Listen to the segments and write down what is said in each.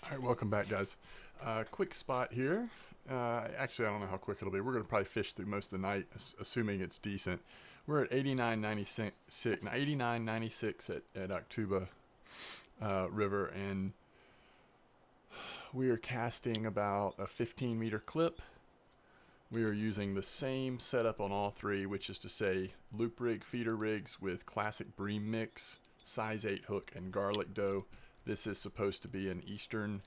All right, welcome back, guys. Quick spot here. Actually, I don't know how quick it'll be. We're going to probably fish through most of the night, assuming it's decent. We're at 89.96 at Akhtuba River, and we are casting about a 15-meter clip. We are using the same setup on all three, which is to say loop rig feeder rigs with classic Bream mix, size 8 hook, and garlic dough. This is supposed to be an eastern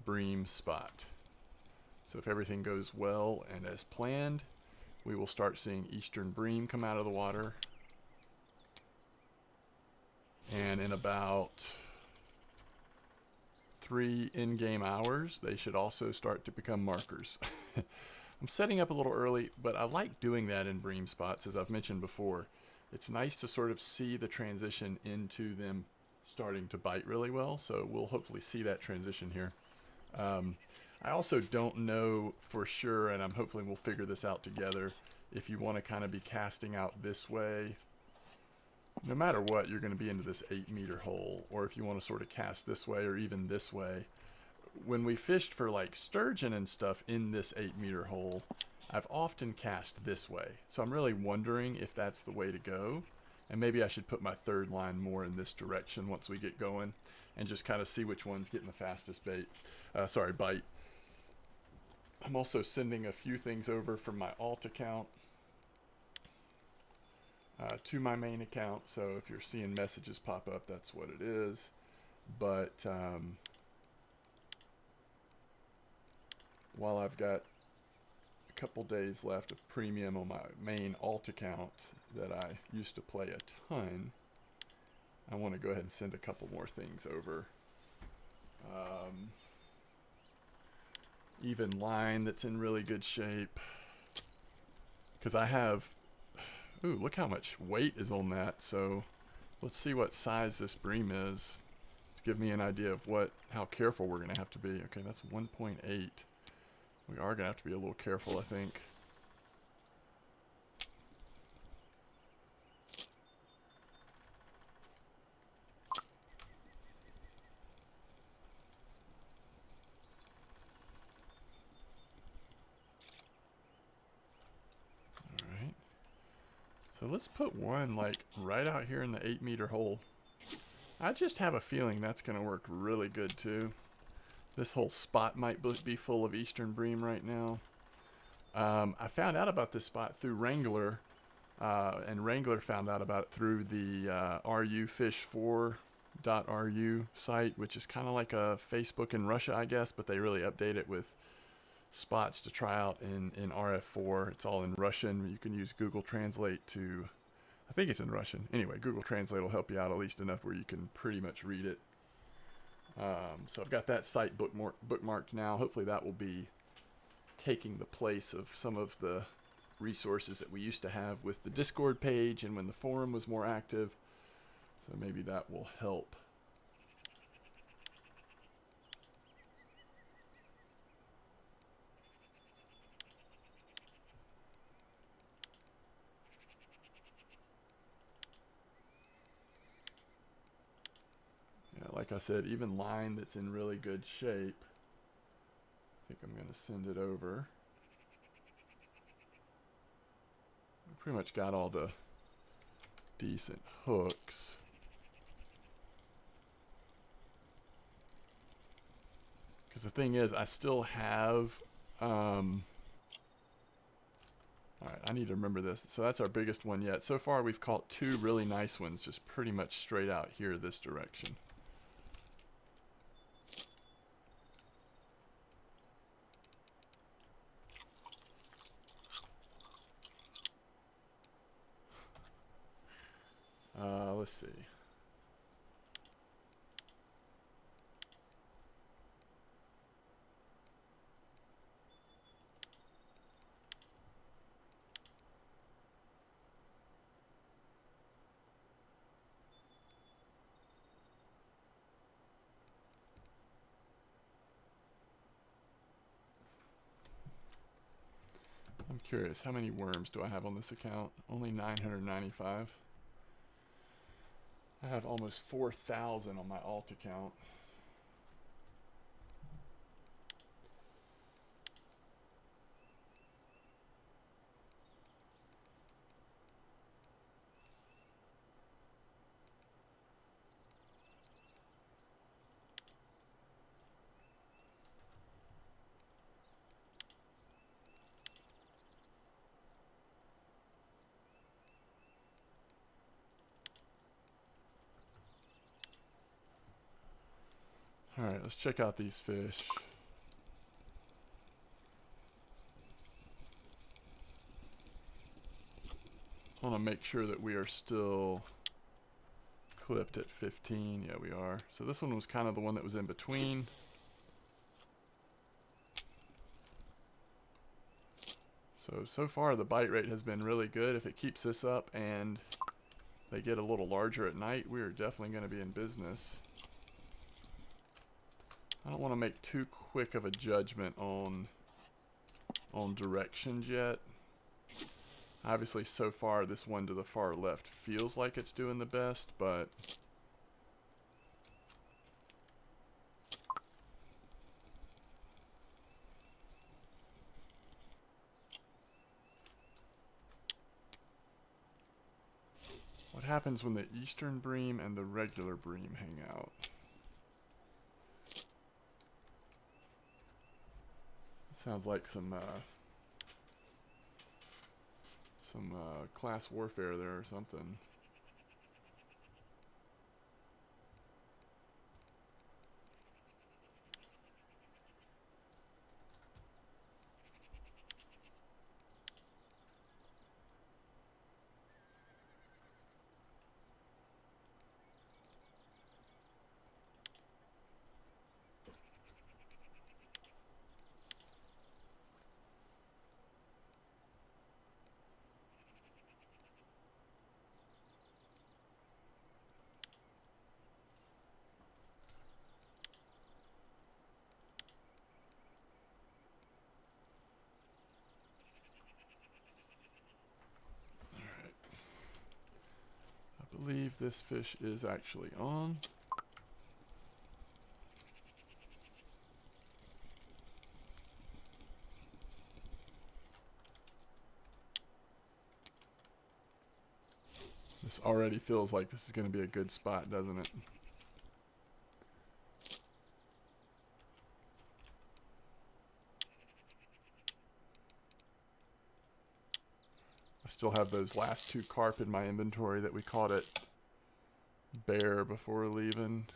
Bream spot. So if everything goes well and as planned, we will start seeing eastern Bream come out of the water. And in about 3 in-game hours, they should also start to become markers. I'm setting up a little early, but I like doing that in Bream spots, as I've mentioned before. It's nice to sort of see the transition into them starting to bite really well, so we'll hopefully see that transition here. I also don't know for sure, and I'm hopefully we'll figure this out together, if you want to kind of be casting out this way. No matter what, you're going to be into this 8-meter hole, or if you want to sort of cast this way or even this way. When we fished for like sturgeon and stuff in this 8-meter hole, I've often cast this way. So I'm really wondering if that's the way to go. And maybe I should put my third line more in this direction once we get going and just kind of see which one's getting the fastest bite. I'm also sending a few things over from my alt account to my main account. So if you're seeing messages pop up, that's what it is. But while I've got a couple days left of premium on my main alt account that I used to play a ton, I want to go ahead and send a couple more things over. Even line that's in really good shape, because I have, ooh, look how much weight is on that. So let's see what size this Bream is to give me an idea of how careful we're going to have to be. Okay, that's 1.8. We are going to have to be a little careful, I think. Alright. So let's put one like right out here in the 8-meter hole. I just have a feeling that's going to work really good too. This whole spot might be full of eastern Bream right now. I found out about this spot through Wrangler, and Wrangler found out about it through the rufish4.ru site, which is kind of like a Facebook in Russia, I guess, but they really update it with spots to try out in RF4. It's all in Russian. You can use Google Translate to, I think it's in Russian. Anyway, Google Translate will help you out at least enough where you can pretty much read it. So I've got that site bookmarked now. Hopefully that will be taking the place of some of the resources that we used to have with the Discord page and when the forum was more active. So maybe that will help. Yeah, like I said, even line that's in really good shape, I think I'm going to send it over. We pretty much got all the decent hooks. Because the thing is, I still have, alright, I need to remember this. So that's our biggest one yet. So far we've caught 2 really nice ones, just pretty much straight out here this direction. Let's see. I'm curious, how many worms do I have on this account? Only 995. I have almost 4,000 on my alt account. Alright, let's check out these fish. I want to make sure that we are still clipped at 15. Yeah, we are. So this one was kind of the one that was in between. So far the bite rate has been really good. If it keeps this up and they get a little larger at night, we are definitely going to be in business. I don't want to make too quick of a judgment on directions yet. Obviously, so far, this one to the far left feels like it's doing the best, but what happens when the eastern bream and the regular bream hang out? Sounds like some class warfare there or something. I believe this fish is actually on. This already feels like this is going to be a good spot, doesn't it? I still have those last 2 carp in my inventory that we caught at Bear before leaving.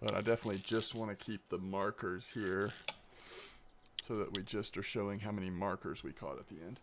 But I definitely just want to keep the markers here so that we just are showing how many markers we caught at the end.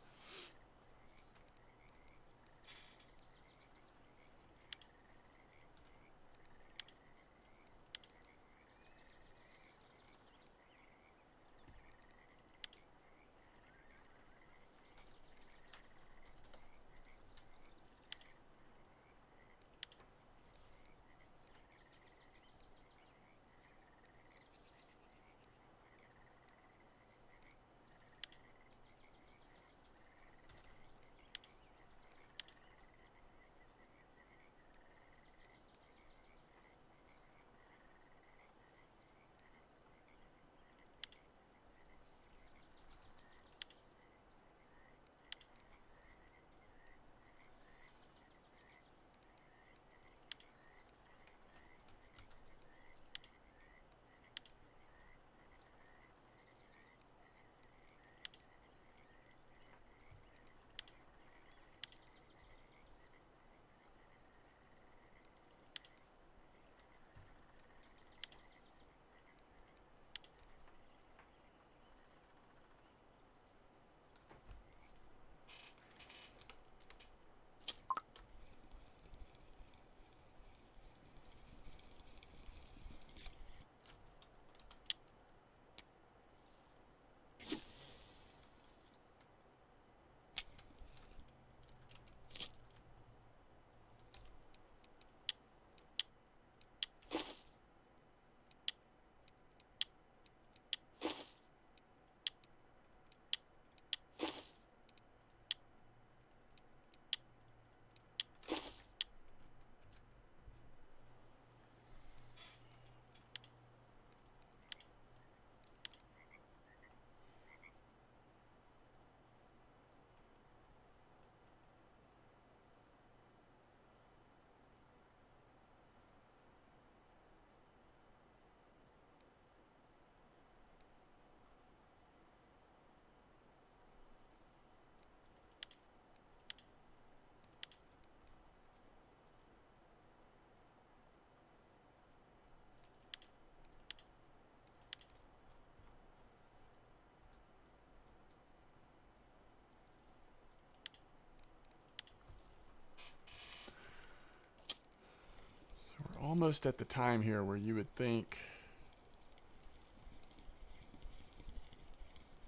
almost at the time here where you would think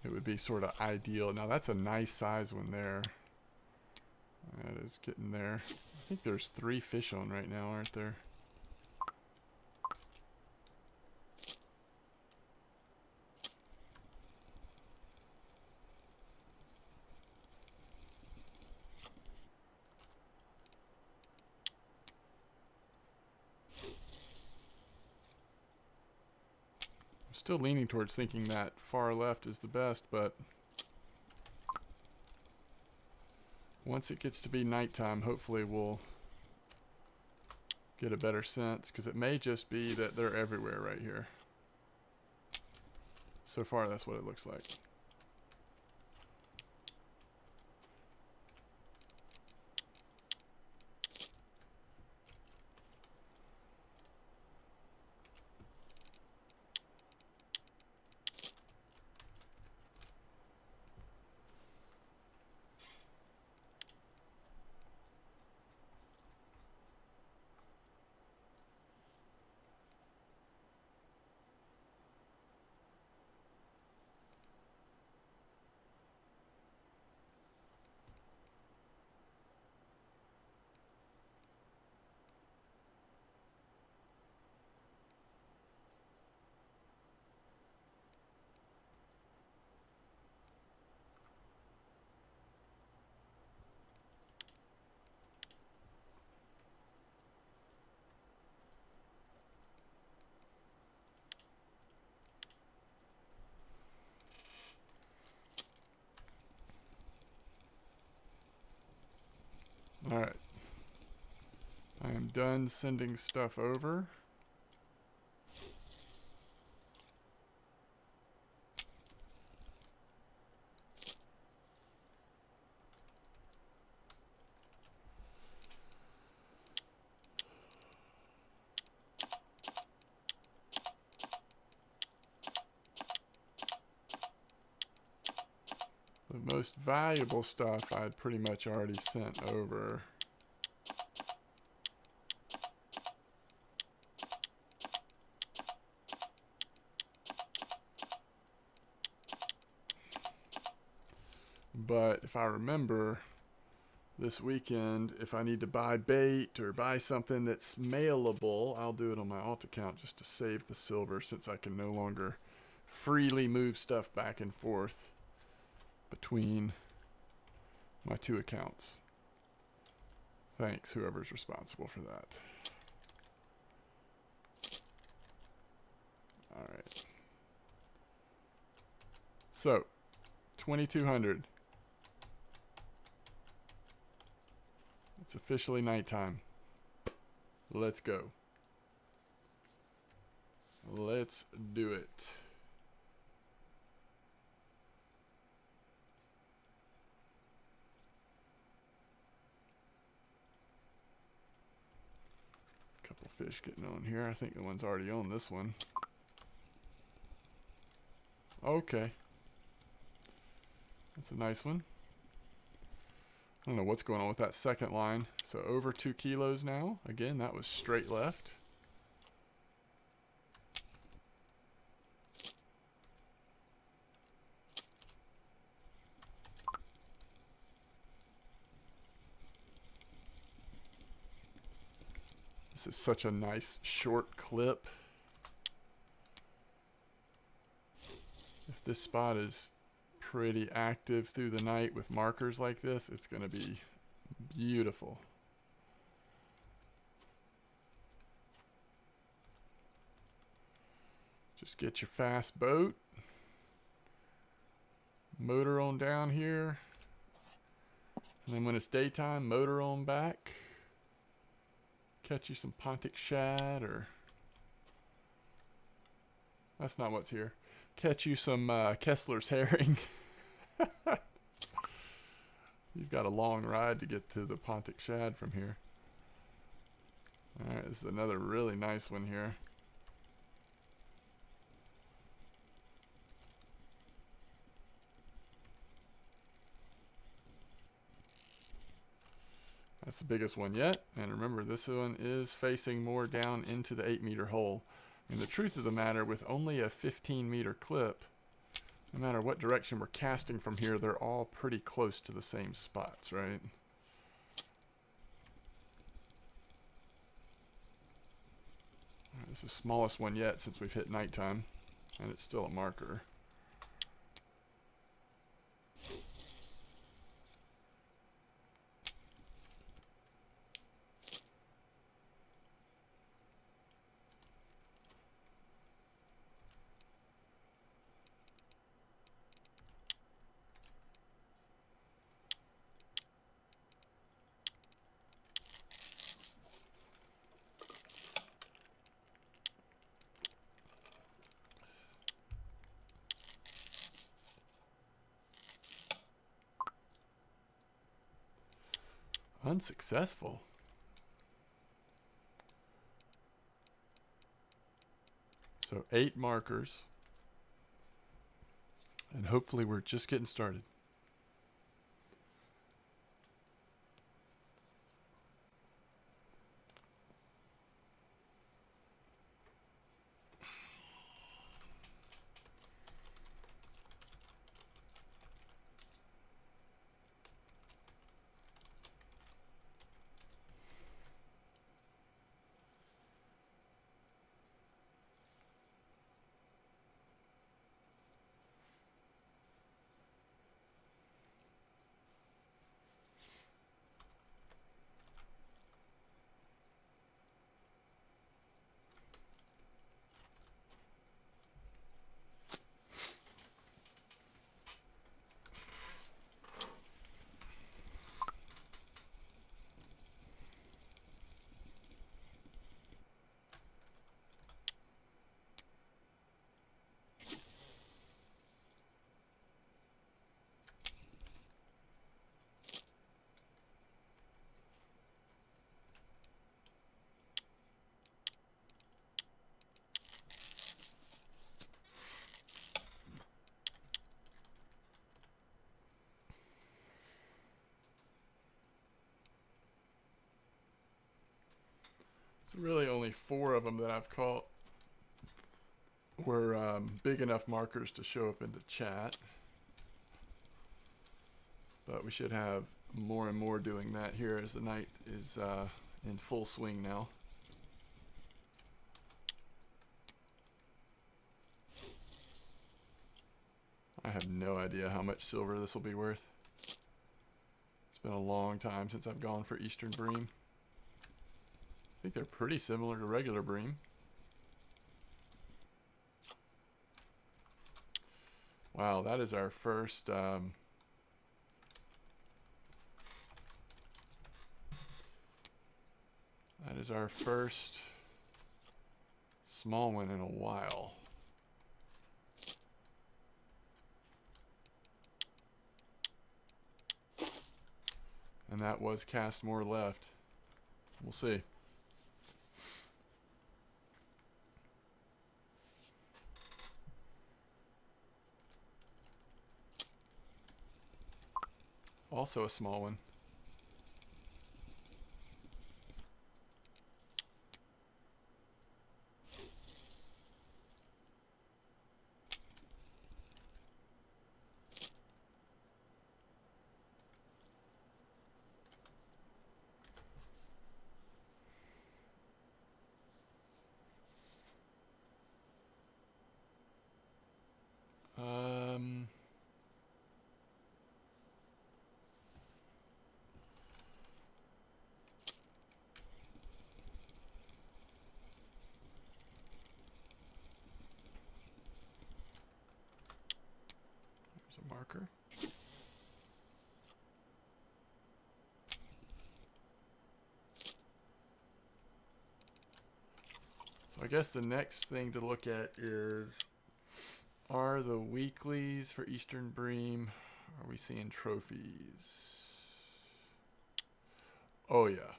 it would be sort of ideal. Now that's a nice size one there. That is getting there. I think there's 3 fish on right now, aren't there? Still leaning towards thinking that far left is the best, but once it gets to be nighttime, hopefully we'll get a better sense, because it may just be that they're everywhere right here. So far, that's what it looks like. Alright. I am done sending stuff over. The most valuable stuff I'd pretty much already sent over. But if I remember, this weekend, if I need to buy bait or buy something that's mailable, I'll do it on my alt account just to save the silver, since I can no longer freely move stuff back and forth between my 2 accounts. Thanks, whoever's responsible for that. Alright. So, 2,200. It's officially nighttime. Let's go. Let's do it. Couple fish getting on here. I think the one's already on this one. Okay. That's a nice one. I don't know what's going on with that second line. So over 2 kilos now. Again, that was straight left. This is such a nice short clip. If this spot is pretty active through the night with markers like this, it's going to be beautiful. Just get your fast boat, motor on down here, and then when it's daytime, motor on back, catch you some Pontic shad, or that's not what's here, catch you some Kessler's herring. You've got a long ride to get to the Pontic shad from here. Alright, this is another really nice one here. That's the biggest one yet. And remember, this one is facing more down into the 8-meter hole. And the truth of the matter, with only a 15-meter clip, no matter what direction we're casting from here, they're all pretty close to the same spots, right? This is the smallest one yet since we've hit nighttime, and it's still a marker. Unsuccessful. So 8 markers. And hopefully we're just getting started. So really only 4 of them that I've caught were big enough markers to show up in the chat. But we should have more and more doing that here as the night is in full swing now. I have no idea how much silver this will be worth. It's been a long time since I've gone for Eastern Bream. I think they're pretty similar to regular Bream. Wow, that is our first that is our first small one in a while. And that was cast more left. We'll see. Also a small one. There's a marker. So I guess the next thing to look at is, are the weeklies for Eastern Bream, are we seeing trophies? Oh yeah.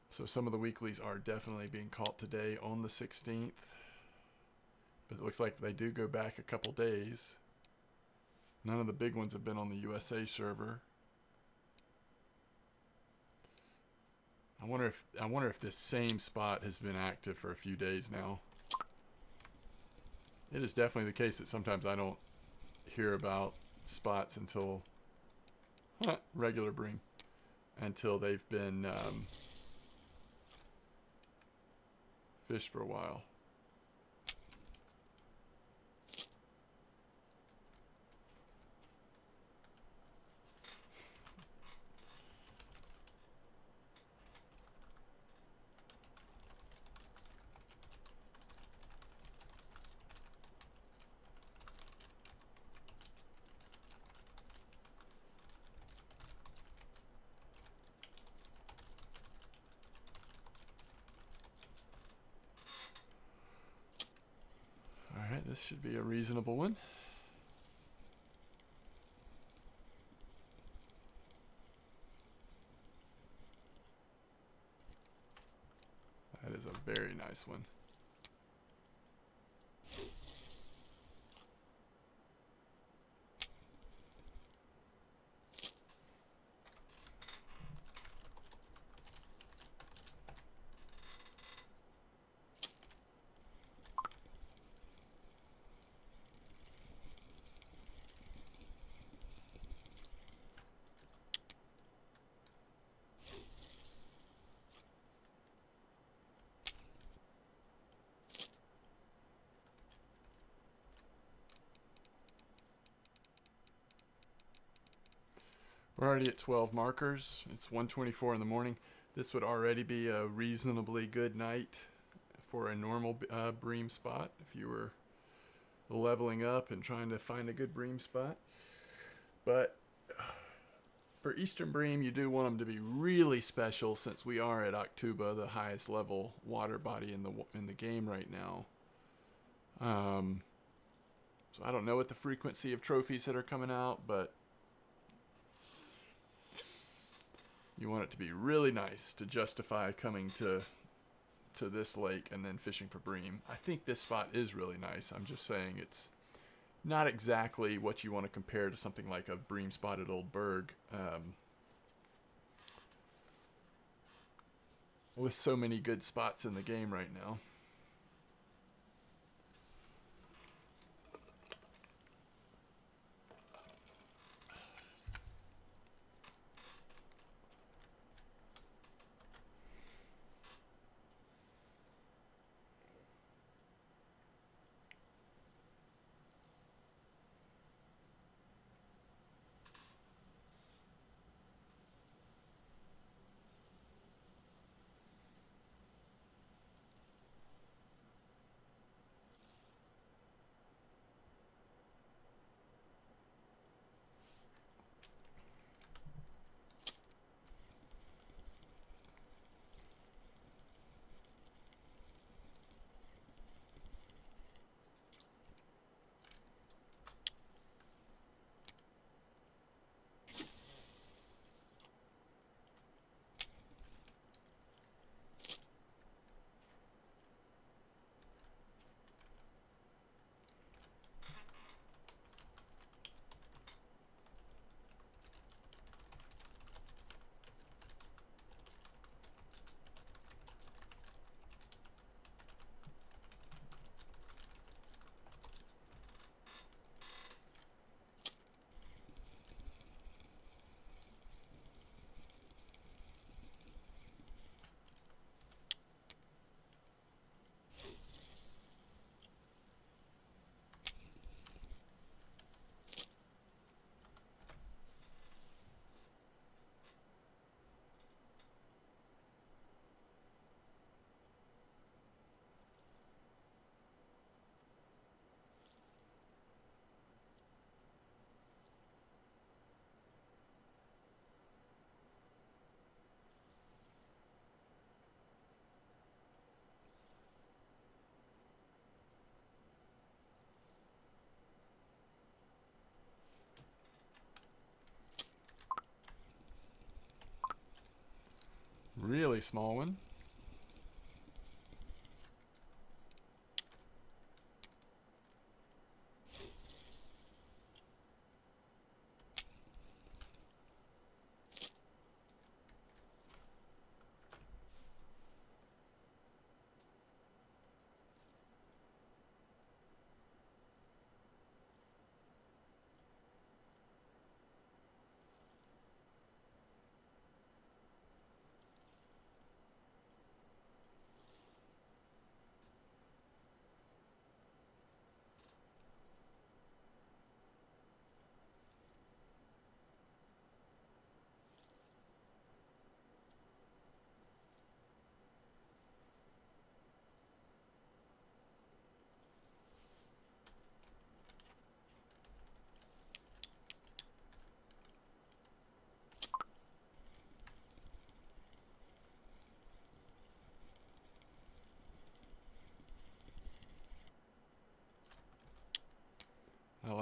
So some of the weeklies are definitely being caught today on the 16th. But it looks like they do go back a couple days. None of the big ones have been on the USA server. I wonder if this same spot has been active for a few days now. It is definitely the case that sometimes I don't hear about spots until regular Bream, until they've been fished for a while. Alright, this should be a reasonable one. That is a very nice one. We're already at 12 markers. It's 1:24 in the morning. This would already be a reasonably good night for a normal Bream spot if you were leveling up and trying to find a good Bream spot. But for Eastern Bream, you do want them to be really special, since we are at Akhtuba, the highest level water body in the game right now. So I don't know what the frequency of trophies that are coming out, but you want it to be really nice to justify coming to this lake and then fishing for Bream. I think this spot is really nice. I'm just saying it's not exactly what you want to compare to something like a Bream spot at Old Berg, with so many good spots in the game right now. Really small one.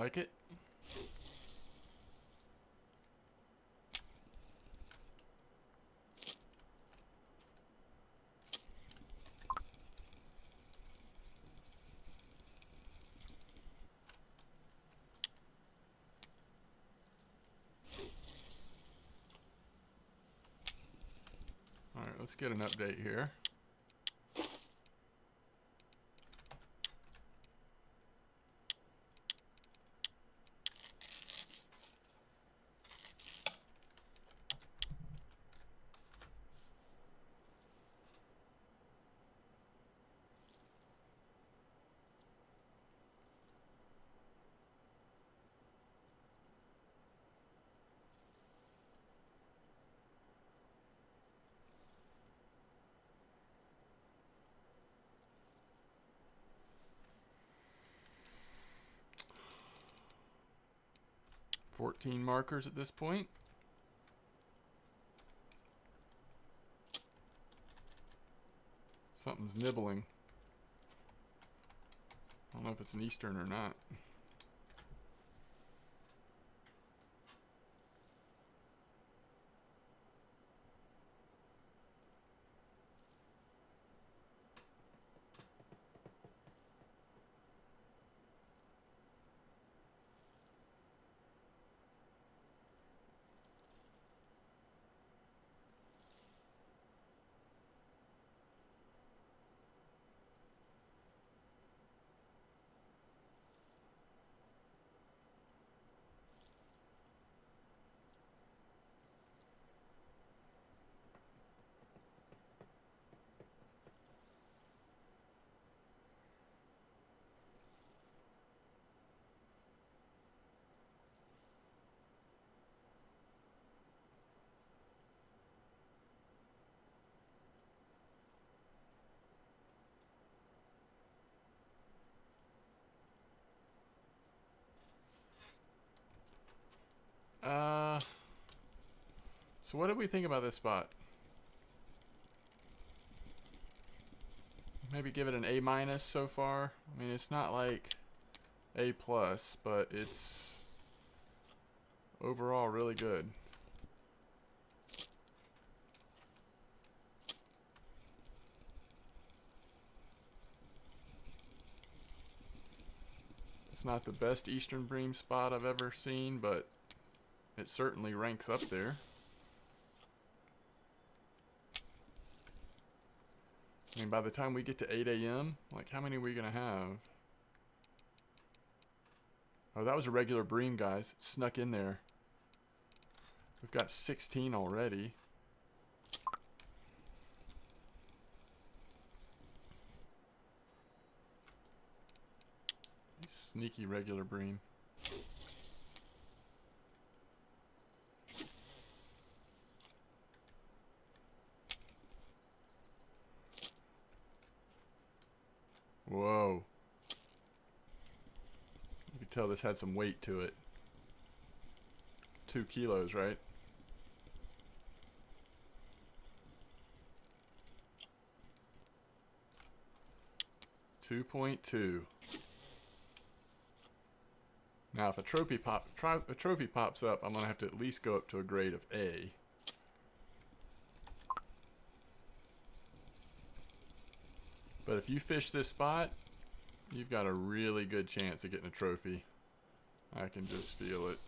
like it. All right, let's get an update here. $14 markers at this point. Something's nibbling. I don't know if it's an Eastern or not. So what did we think about this spot? Maybe give it an A- so far. I mean, it's not like A+, but it's overall really good. It's not the best Eastern Bream spot I've ever seen, but it certainly ranks up there. I mean, by the time we get to 8 a.m., like, how many are we going to have? Oh, that was a regular Bream, guys. It snuck in there. We've got 16 already. Sneaky regular Bream. Whoa. You could tell this had some weight to it. 2 kilos, right? $2.2. Now, if a trophy pops up, I'm gonna have to at least go up to a grade of A. But if you fish this spot, you've got a really good chance of getting a trophy. I can just feel it.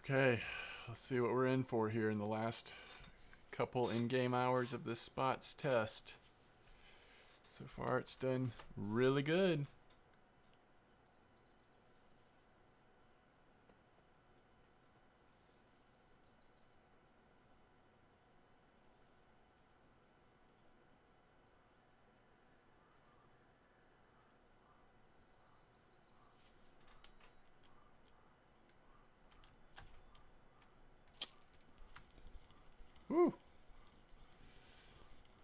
Okay, let's see what we're in for here in the last couple in-game hours of this spots test. So far it's done really good. Woo!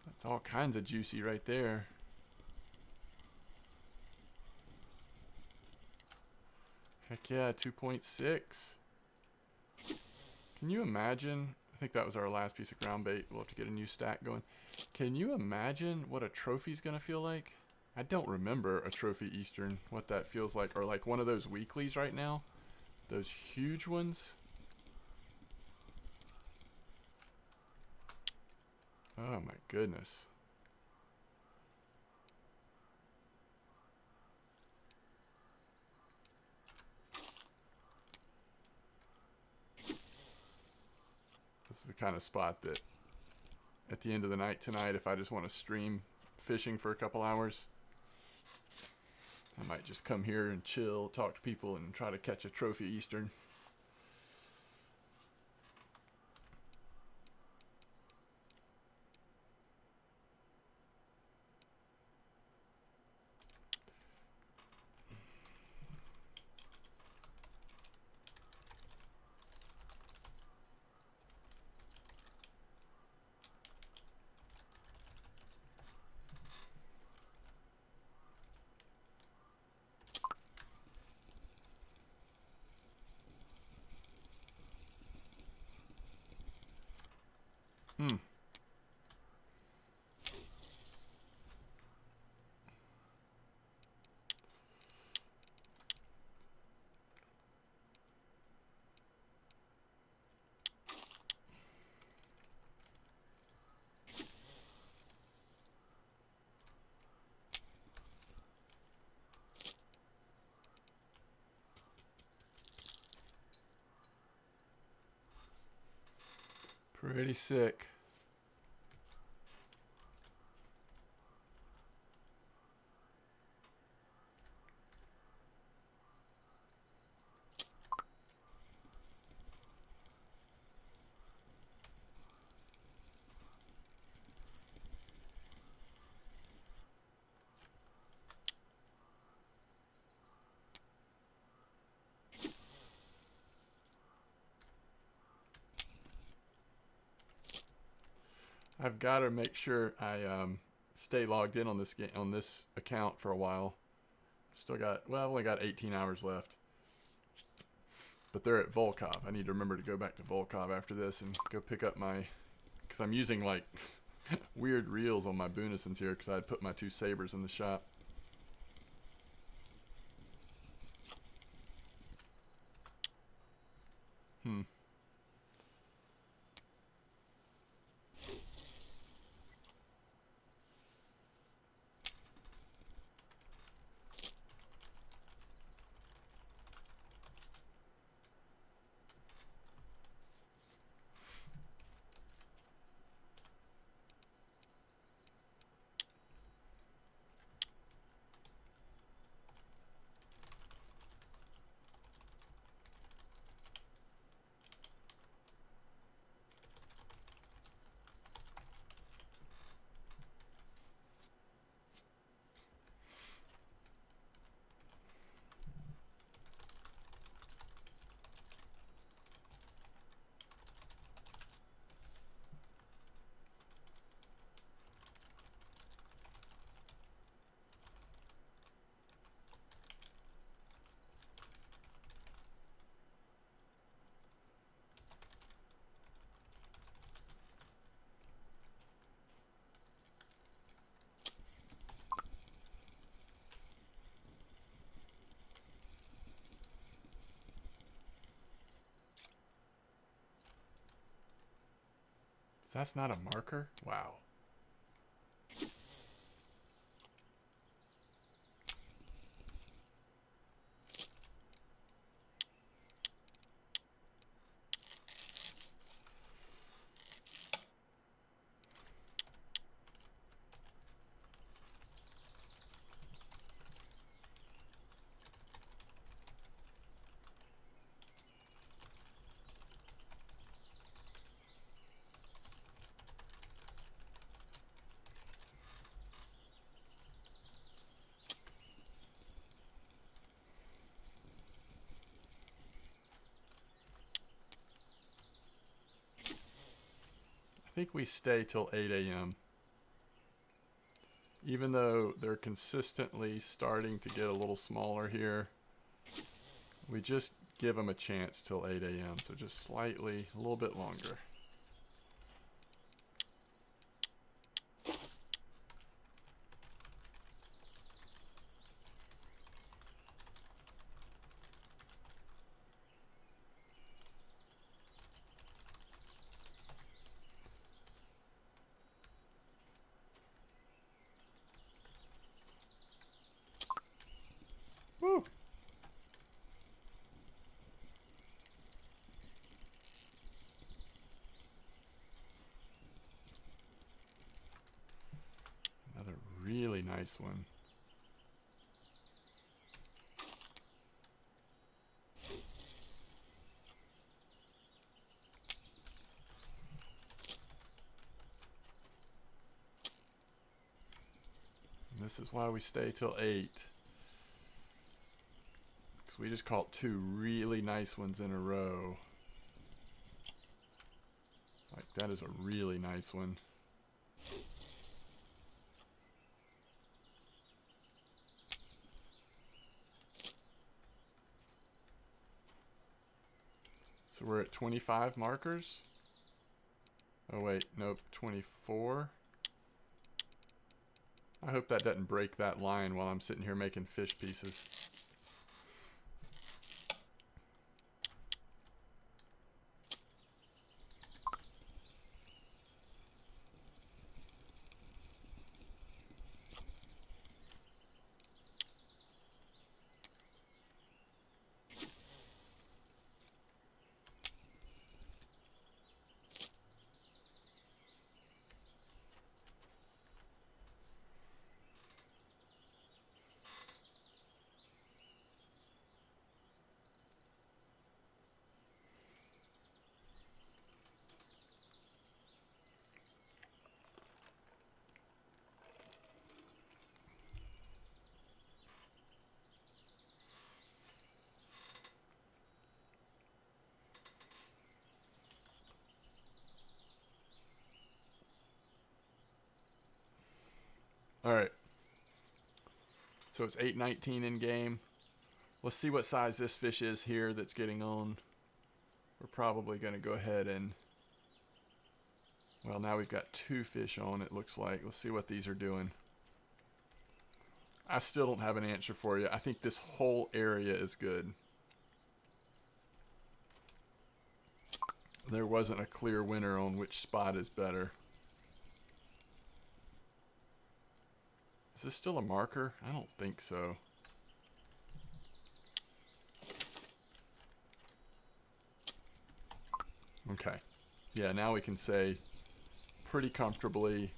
That's all kinds of juicy right there. Heck yeah, 2.6. Can you imagine? I think that was our last piece of ground bait. We'll have to get a new stack going. Can you imagine what a trophy's gonna feel like? I don't remember a trophy Eastern, what that feels like. Or like one of those weeklies right now. Those huge ones. Oh my goodness. This is the kind of spot that at the end of the night tonight, if I just want to stream fishing for a couple hours, I might just come here and chill, talk to people, and try to catch a trophy Eastern. Hmm. Pretty sick. I've got to make sure I stay logged in on this on this account for a while. Still got, well, I've only got 18 hours left. But they're at Volkov. I need to remember to go back to Volkov after this and go pick up my, because I'm using like weird reels on my Bunisons here because I had put my 2 sabers in the shop. Hmm. So that's not a marker? Wow. think we stay till 8 a.m. Even though they're consistently starting to get a little smaller here, we just give them a chance till 8 a.m. So just slightly, a little bit longer. Woo! Another really nice one. And this is why we stay till 8. Because we just caught 2 really nice ones in a row. Like, that is a really nice one. So we're at 25 markers. Oh wait, nope, 24. I hope that doesn't break that line while I'm sitting here making fish pieces. Alright. So it's 8:19 in game. Let's see what size this fish is here that's getting on. We're probably going to go ahead and... Well, now we've got 2 fish on, it looks like. Let's see what these are doing. I still don't have an answer for you. I think this whole area is good. There wasn't a clear winner on which spot is better. Is this still a marker? I don't think so. Okay. Yeah, now we can say pretty comfortably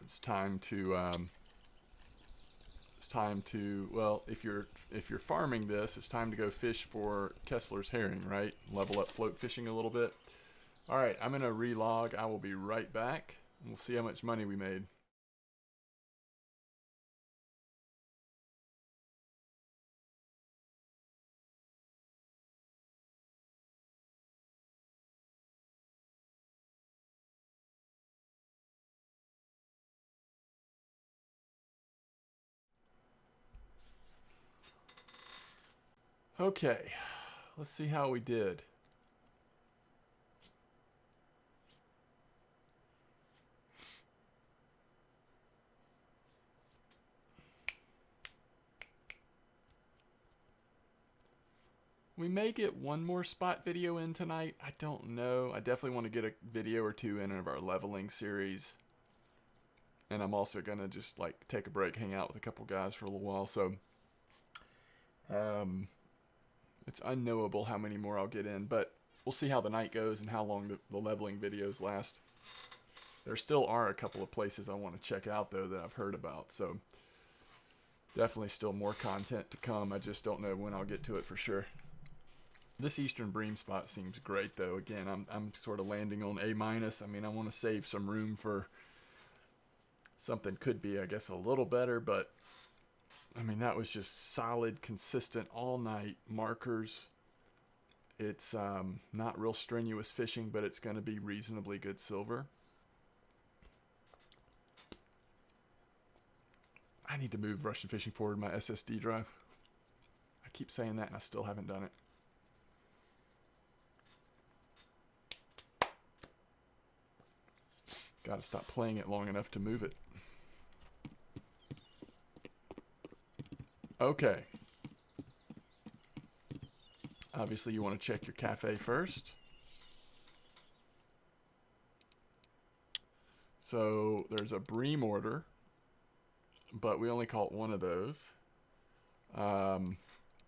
it's time to well, if you're farming this, it's time to go fish for Kessler's herring, right? Level up float fishing a little bit. All right, I'm going to relog. I will be right back. And we'll see how much money we made. Okay, let's see how we did. We may get one more spot video in tonight. I don't know. I definitely want to get a video or 2 in of our leveling series. And I'm also going to just like take a break, hang out with a couple guys for a little while. So it's unknowable how many more I'll get in. But we'll see how the night goes and how long the leveling videos last. There still are a couple of places I want to check out, though, that I've heard about. So definitely still more content to come. I just don't know when I'll get to it for sure. This Eastern Bream spot seems great, though. Again, I'm sort of landing on A-. I mean, I want to save some room for something could be, I guess, a little better, but I mean, that was just solid, consistent, all night markers. It's not real strenuous fishing, but it's going to be reasonably good silver. I need to move Russian fishing forward my SSD drive. I keep saying that and I still haven't done it. Got to stop playing it long enough to move it. Okay. Obviously, you want to check your cafe first. So there's a Bream order, but we only caught one of those.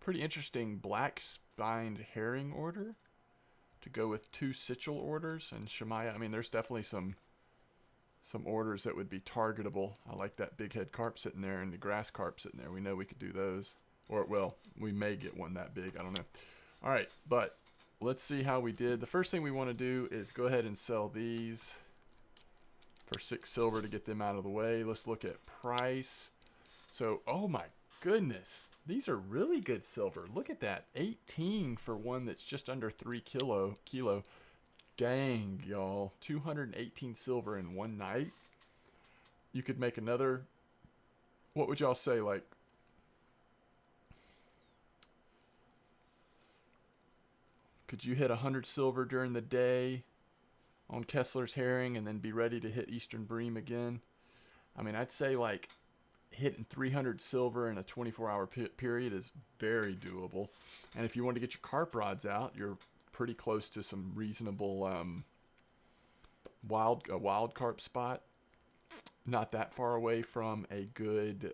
Pretty interesting black spined herring order to go with 2 Sichel orders and Shemaya. I mean, there's definitely some orders that would be targetable. I like that big head carp sitting there and the grass carp sitting there. We know we could do those. Or, well, we may get one that big. I don't know. All right, but let's see how we did. The first thing we want to do is go ahead and sell these for 6 silver to get them out of the way. Let's look at price. So, oh my goodness. These are really good silver. Look at that. 18 for one that's just under 3 kilo. Dang, y'all. 218 silver in one night. You could make another, what would y'all say, like, could you hit 100 silver during the day on Kessler's herring and then be ready to hit Eastern Bream again? I mean, I'd say like hitting 300 silver in a 24-hour period is very doable. And if you want to get your carp rods out, you're pretty close to some reasonable wild carp spot. Not that far away from a good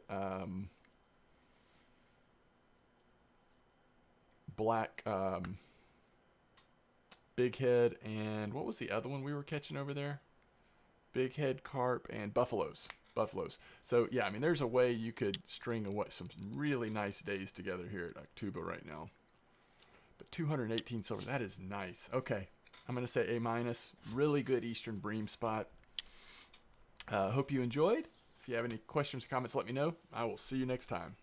black big head, and what was the other one we were catching over there? Big head carp and buffaloes. So yeah, I mean, there's a way you could string some really nice days together here at Akhtuba right now. But 218 silver, that is nice. Okay, I'm gonna say A-. Really good Eastern Bream spot. Hope you enjoyed. If you have any questions or comments, let me know. I will see you next time.